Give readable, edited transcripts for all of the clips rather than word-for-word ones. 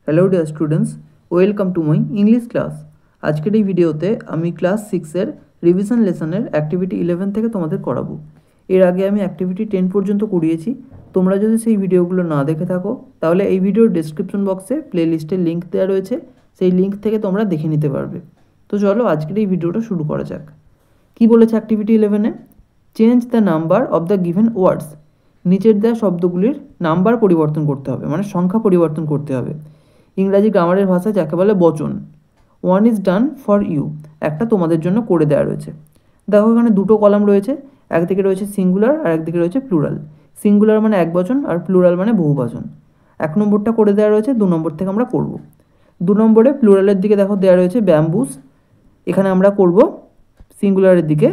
Hello dear students, welcome to my English class. আজকের এই ভিডিওতে আমি ক্লাস 6-এর রিভিশন লেসনের অ্যাক্টিভিটি 11 থেকে তোমাদের করাবো। এর আগে আমি অ্যাক্টিভিটি 10 পর্যন্ত করিয়েছি। তোমরা যদি সেই ভিডিওগুলো না দেখে থাকো তাহলে এই ভিডিওর ডেসক্রিপশন বক্সে প্লেলিস্টের লিঙ্ক দেওয়া রয়েছে, সেই লিঙ্ক থেকে তোমরা দেখে নিতে পারবে। তো চলো আজকের এই ভিডিওটা শুরু করা যাক। কি বলেছে অ্যাক্টিভিটি 11-এ? Change the number of the given words. নিচের দেওয়া শব্দগুলির নাম্বার পরিবর্তন করতে হবে, মানে সংখ্যা পরিবর্তন করতে হবে। ইংরাজি গ্রামারের ভাষায় যাকে বলে বচন। One is done for you, একটা তোমাদের জন্য করে দেওয়া রয়েছে। দেখো এখানে দুটো কলাম রয়েছে, একদিকে রয়েছে সিঙ্গুলার আর একদিকে রয়েছে প্লুরাল। সিঙ্গুলার মানে এক বচন আর প্লুরাল মানে বহু বচন। 1 নম্বরটা করে দেওয়া রয়েছে, 2 নম্বর থেকে আমরা করব। 2 নম্বরে প্লুরালের দিকে দেখো দেওয়া রয়েছে ব্যাম্বুস, এখানে আমরা করব সিঙ্গুলারের দিকে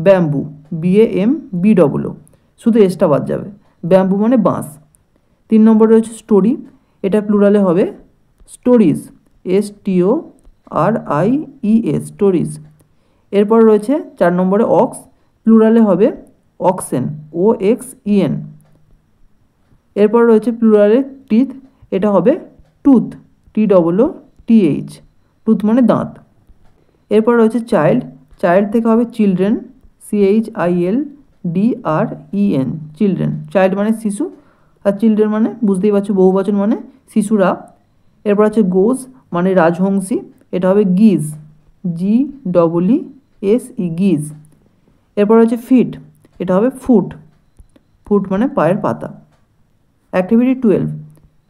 ব্যাম্বু, BAMBOO, শুধু এসটা বাদ যাবে। ব্যাম্বু মানে বাঁশ। 3 নম্বরে রয়েছে স্টোরি, এটা প্লুরালে হবে স্টোরিজ, STORIES, স্টোরিজ। এরপর রয়েছে 4 নম্বরে অক্স, প্লুরালে হবে অক্সেন, OXEN। এরপর রয়েছে প্লুরালে টিথ, এটা হবে টুথ, TOOTH, টুথ মানে দাঁত। এরপর রয়েছে চাইল্ড, চাইল্ড থেকে হবে চিলড্রেন, CHILDREN, চিলড্রেন। চাইল্ড মানে শিশু আর চিলড্রেন মানে বুঝতেই পারছো বহুবচন মানে শিশুরা। এরপর আছে গোজ মানে রাজহংসী, এটা হবে গিজ, GEESE, গিজ। এরপর হচ্ছে ফিট, এটা হবে ফুট, ফুট মানে পায়ের পাতা। Activity 12,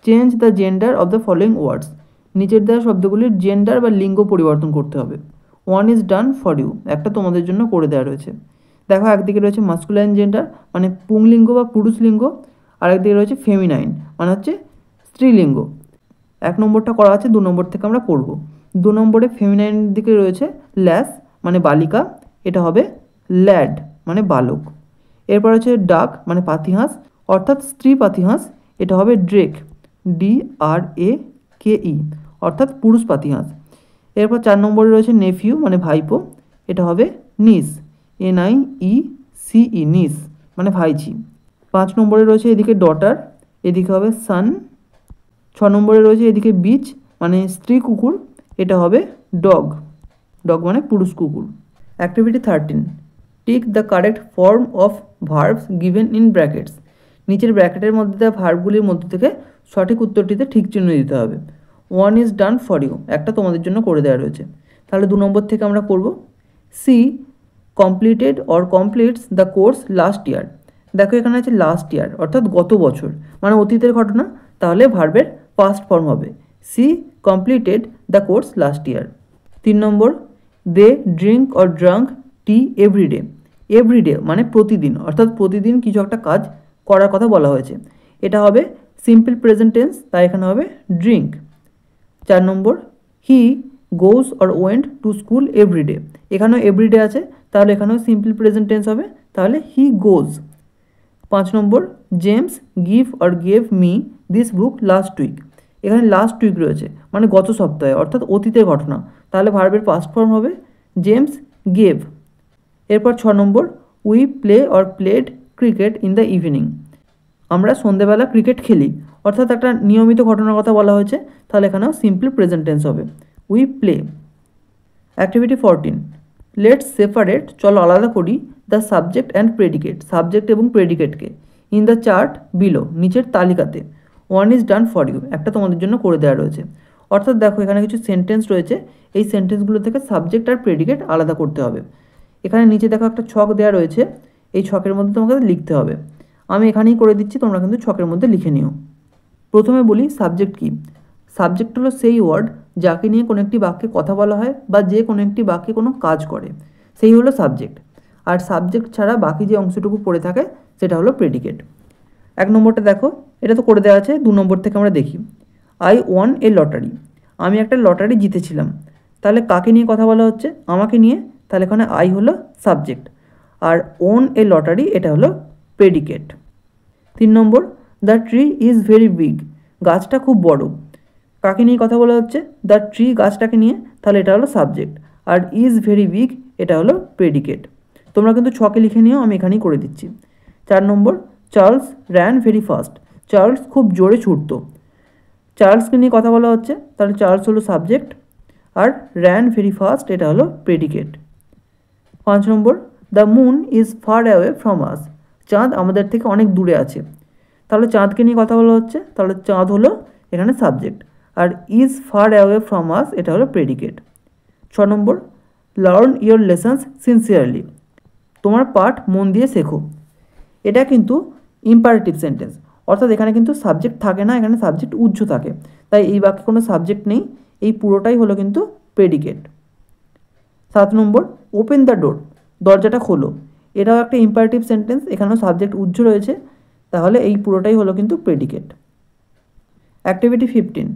change the gender of the following words. নিচের দেওয়া শব্দগুলির জেন্ডার বা লিঙ্গ পরিবর্তন করতে হবে। One is done for you, একটা তোমাদের জন্য করে দেওয়া রয়েছে। দেখো একদিকে রয়েছে মাস্কুলাইন জেন্ডার মানে পুংলিঙ্গ বা পুরুষ লিঙ্গ, আর একদিকে রয়েছে ফেমিনাইন মানে হচ্ছে স্ত্রীলিঙ্গ। 1 নম্বরটা করা আছে, 2 নম্বর থেকে আমরা করব। 2 নম্বরে ফেমিনাইন দিকে রয়েছে ল্যাস মানে বালিকা, এটা হবে ল্যাড মানে বালক। এরপর আছে ডাক মানে পাতিহাঁস অর্থাৎ স্ত্রী পাতিহাঁস, এটা হবে ড্রেক, DRAKE, অর্থাৎ পুরুষ পাতিহাঁস। এরপর 4 নম্বরে রয়েছে নেফিউ মানে ভাইপো, এটা হবে নিস, NIECE, নিস মানে ভাইঝি। 5 নম্বরে রয়েছে এদিকে ডটার, এদিকে হবে সান। 6 নম্বরে রয়েছে এদিকে বিচ মানে স্ত্রী কুকুর, এটা হবে ডগ, ডগ মানে পুরুষ কুকুর। Activity 13, tick the correct form of verbs given in brackets. নিচের ব্র্যাকেটের মধ্যে দেওয়া ভার্বগুলির মধ্যে থেকে সঠিক উত্তরটিতে ঠিক চিহ্ন দিতে হবে। One is done for you, একটা তোমাদের জন্য করে দেওয়া রয়েছে। তাহলে 2 নম্বর থেকে আমরা করব। She completed or completes the course last year. দেখো এখানে আছে লাস্ট ইয়ার অর্থাৎ গত বছর মানে অতীতের ঘটনা, তাহলে ভার্বের পাস্ট ফর্ম হবে she completed the course last year. 3 নম্বর, they drink or drank tea every day. Every day মানে প্রতিদিন, অর্থাৎ প্রতিদিন কিছু একটা কাজ করার কথা বলা হয়েছে, এটা হবে সিম্পল প্রেজেন্ট টেন্স, তাই এখানে হবে ড্রিঙ্ক। 4 নম্বর, he goes or went to school every day. এখানেও এভরিডে আছে, তাহলে এখানেও সিম্পল প্রেজেন্ট টেন্স হবে, তাহলে হি গোজ। 5 নম্বর, James give or gave me this book last week. এখানে লাস্ট উইক রয়েছে মানে গত সপ্তাহে অর্থাৎ অতীতের ঘটনা, তাহলে ভার্বের পাস্ট ফর্ম হবে জেমস গেভ। এরপর 6 নম্বর, we play or played cricket in the evening. আমরা সন্ধেবেলা ক্রিকেট খেলি, অর্থাৎ একটা নিয়মিত ঘটনার কথা বলা হয়েছে, তাহলে এখানেও সিম্পল প্রেজেন্ট টেন্স হবে we play. Activity 14, let's separate, চলো আলাদা করি the subject and predicate, subject এবং প্রেডিকেটকে ইন দ্য চার্ট বিলো, নিচের তালিকাতে। One is done for you, একটা তোমাদের জন্য করে দেওয়া রয়েছে। অর্থাৎ দেখো এখানে কিছু সেন্টেন্স রয়েছে, এই সেন্টেন্সগুলো থেকে সাবজেক্ট আর প্রেডিকেট আলাদা করতে হবে। এখানে নিচে দেখো একটা ছক দেওয়া রয়েছে, এই ছকের মধ্যে তোমাকে লিখতে হবে। আমি এখানেই করে দিচ্ছি, তোমরা কিন্তু ছকের মধ্যে লিখে নিও। প্রথমে বলি সাবজেক্ট কী। সাবজেক্ট হলো সেই ওয়ার্ড যাকে নিয়ে কোনো একটি বাক্যে কথা বলা হয় বা যে কোনো একটি বাক্যে কোনো কাজ করে, সেই হলো সাবজেক্ট। আর সাবজেক্ট ছাড়া বাকি যে অংশটুকু পড়ে থাকে সেটা হলো প্রেডিকেট। 1 নম্বরটা দেখো, এটা তো করে দেওয়া আছে। 2 নম্বর থেকে আমরা দেখি। আই ওয়ান এ লটারি, আমি একটা লটারি জিতেছিলাম। তাহলে কাকে নিয়ে কথা বলা হচ্ছে? আমাকে নিয়ে, তাহলে এখানে আই হলো সাবজেক্ট আর ওন এ লটারি এটা হলো প্রেডিকেট। 3 নম্বর, the tree is very big, গাছটা খুব বড়। কাকে নিয়ে কথা বলা হচ্ছে? দ্য ট্রি, গাছটাকে নিয়ে, তাহলে এটা হলো সাবজেক্ট আর ইজ ভেরি বিগ এটা হলো প্রেডিকেট। তোমরা কিন্তু ছকে লিখে নিও, আমি এখানেই করে দিচ্ছি। 4 number, Charles ran very fast, Charles খুব জোরে ছুটতো। চার্লসকে নিয়ে কথা বলা হচ্ছে, তাহলে চার্লস হলো সাবজেক্ট, আর র্যান ভেরি ফাস্ট এটা হলো predicate. 5 number, the moon is far away from আস, চাঁদ আমাদের থেকে অনেক দূরে আছে, তাহলে চাঁদকে নিয়ে কথা বলা হচ্ছে, তাহলে চাঁদ হলো এখানে সাবজেক্ট, আর is far away from us এটা হলো প্রেডিকেট। 6 নম্বর, লার্ন ইয়োর লেসন্স সিনসিয়ারলি, তোমার পাঠ মন দিয়ে শেখো, এটা কিন্তু ইম্পারেটিভ সেন্টেন্স, অর্থাৎ এখানে কিন্তু সাবজেক্ট থাকে না, এখানে সাবজেক্ট উজ্জ থাকে, তাই এই বাক্যে কোনো সাবজেক্ট নেই, এই পুরোটাই হলো কিন্তু predicate. 7 number, open the door, দরজাটা খোলো, এটাও একটা ইম্পারেটিভ সেন্টেন্স, এখানেও সাবজেক্ট উজ্জ রয়েছে, তাহলে এই পুরোটাই হলো কিন্তু predicate. Activity 15,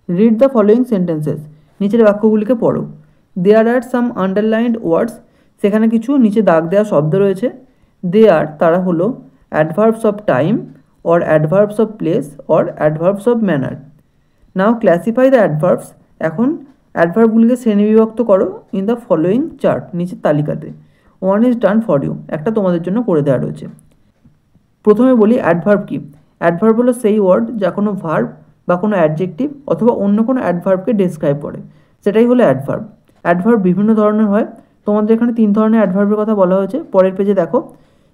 read the following sentences, নিচের বাক্যগুলিকে পড়ো। দেয়ার আর সাম আন্ডারলাইন্ড ওয়ার্ডস, সেখানে কিছু নিচে দাগ দেওয়া শব্দ রয়েছে। দে আর, তারা হলো adverbs of time or adverbs of place or adverbs of manner. Now classify the adverbs, এখন অ্যাডভার্বগুলিকে শ্রেণীবিভক্ত করো ইন দ্য ফলোয়িং চার্ট, নিচের তালিকাতে। 1 ইজ ডান ফর ইউ, একটা তোমাদের জন্য করে দেওয়া রয়েছে। প্রথমে বলি অ্যাডভার্ব কি। অ্যাডভার্ব হলো সেই ওয়ার্ড যা কোনো ভার্ব বা কোনো অ্যাডজেক্টিভ অথবা অন্য কোনো অ্যাডভার্বকে ডেসক্রাইব করে, সেটাই হলো অ্যাডভার্ব। অ্যাডভার্ব বিভিন্ন ধরনের হয়, তোমাদের এখানে 3 ধরনের অ্যাডভার্বের কথা বলা হয়েছে, পরের পেজে দেখো।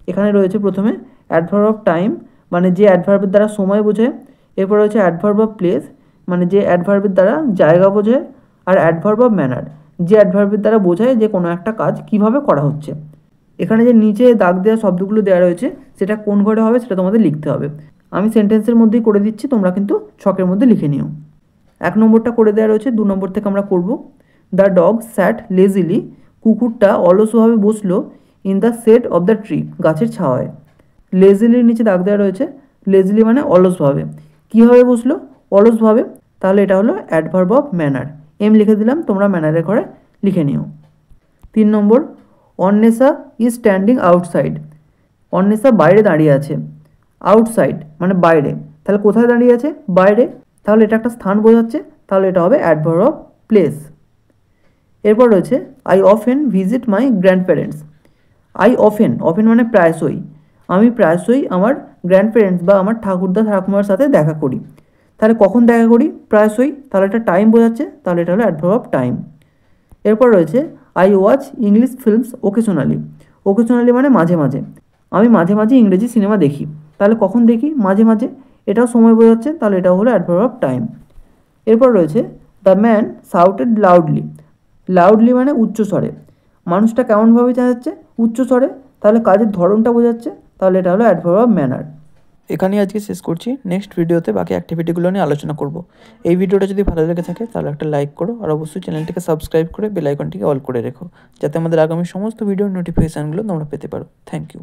এখানে রয়েছে প্রথমে অ্যাডভার্ব অফ টাইম, মানে যে অ্যাডভার্বের দ্বারা সময় বোঝায়। এরপর রয়েছে অ্যাডভার্ব অফ প্লেস, মানে যে অ্যাডভার্বের দ্বারা জায়গা বোঝায়। আর অ্যাডভার্ব অফ ম্যানার, যে অ্যাডভার্বের দ্বারা বোঝায় যে কোনো একটা কাজ কিভাবে করা হচ্ছে। এখানে যে নিচে দাগ দেওয়া শব্দগুলো দেওয়া রয়েছে সেটা কোন ঘরে হবে সেটা তোমাদের লিখতে হবে। আমি সেন্টেন্সের মধ্যেই করে দিচ্ছি, তোমরা কিন্তু ছকের মধ্যে লিখে নিও। 1 নম্বরটা করে দেওয়া রয়েছে, 2 নম্বর থেকে আমরা করব। দ্য ডগ স্যাট লেজিলি, কুকুরটা অলসভাবে বসলো in the shade of the tree, গাছের ছাওয়ায়। লেজিলির নিচে দাগ দেওয়া রয়েছে, লেজিলি মানে অলসভাবে, কীভাবে বসলো? অলসভাবে, তাহলে এটা হলো অ্যাডভার্ব অফ ম্যানার। এম লিখে দিলাম, তোমরা ম্যানারের ঘরে লিখে নিও। 3 number, Anwesha is standing outside, Anwesha বাইরে দাঁড়িয়ে আছে। আউটসাইড মানে বাইরে, তাহলে কোথায় দাঁড়িয়ে আছে? বাইরে, তাহলে এটা একটা স্থান বোঝাচ্ছে, তাহলে এটা হবে অ্যাডভার্ব অফ প্লেস। এরপর রয়েছে I often visit my grand parents. I often, often মানে প্রায়শই, আমি প্রায়শই আমার গ্র্যান্ড প্যারেন্টস বা আমার ঠাকুরদা ঠাকুমার সাথে দেখা করি। তাহলে কখন দেখা করি? প্রায়শই, তাহলে এটা টাইম বোঝাচ্ছে, তাহলে এটা হলো অ্যাডভার্ব অফ টাইম। এরপর রয়েছে I watch English films occasionally. Occasionally মানে মাঝে মাঝে, আমি মাঝে মাঝে ইংরেজি সিনেমা দেখি। তাহলে কখন দেখি? মাঝে মাঝে, এটাও সময় বোঝাচ্ছে, তাহলে এটাও হলো অ্যাডভার্ব অফ টাইম। এরপর রয়েছে the man shouted loudly. Loudly মানে উচ্চস্বরে, মানুষটা কেমনভাবে চেঁচাচ্ছে? উচ্চস্বরে, তাহলে কাজের ধরনটা বোঝাচ্ছে, তাহলে এটা হলো অ্যাডভার্ব অফ ম্যানার। এখানেই আজকে শেষ করছি, নেক্সট ভিডিওতে বাকি অ্যাক্টিভিটিগুলো নিয়ে আলোচনা করব। এই ভিডিওটা যদি ভালো লেগে থাকে তাহলে একটা লাইক করো, আর অবশ্যই চ্যানেলটিকে সাবস্ক্রাইব করে বেল আইকনটিকে অল করে রেখো, যাতে আমাদের আগামী সমস্ত ভিডিওর নোটিফিকেশানগুলো তোমরা পেতে পারো। Thank you.